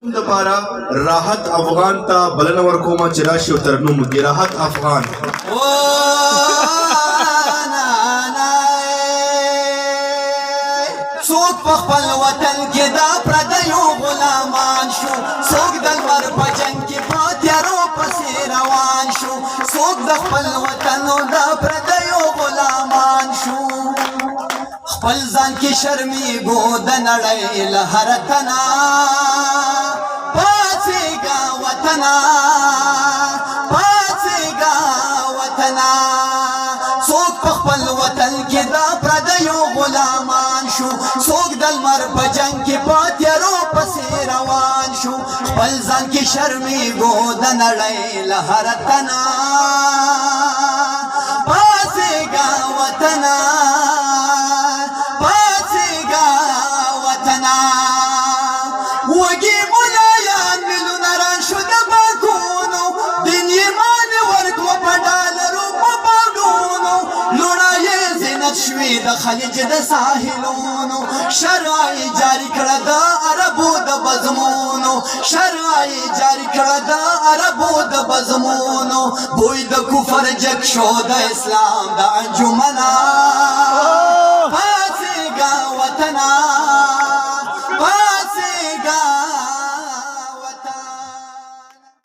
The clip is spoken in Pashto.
دپاره راحت افغان ته بلنه ورکومه چې راشي او ترنم وکړي. راحت افغان څوک په خپل وطن کې د پردیو غلامان شو، څوک د لمر په جنګ کې په تیارو پسې روان شو، څوک د خپل وطن د پردیو غلامان شو. خپل ځان کې شرمېږو د نړۍ له هر تنه، پاڅېږه وطنه پاڅېږه وطنه. څوک په خپل وطن کې د پردیو غلامان شو، څوک د لمر په جنګ کې په تیارو پسې روان شو. خپل ځان کې شرمېږو د نړۍ له هر تنه، پاڅېږه وطنه پاڅېږه وطنه. وږي ملایان میلیونه ران شو د بانکونو، دین ایمان ورکړو په ډالرو په پاونډونو، لوړه یې زینت شوې د خلیج د ساحلونو. شرع یې جاري کړه د عربو د بزمونو، شرع یې جاري کړه د عربو د بزمونو. بوی د کفر جګ شو د اسلام د انجمنه،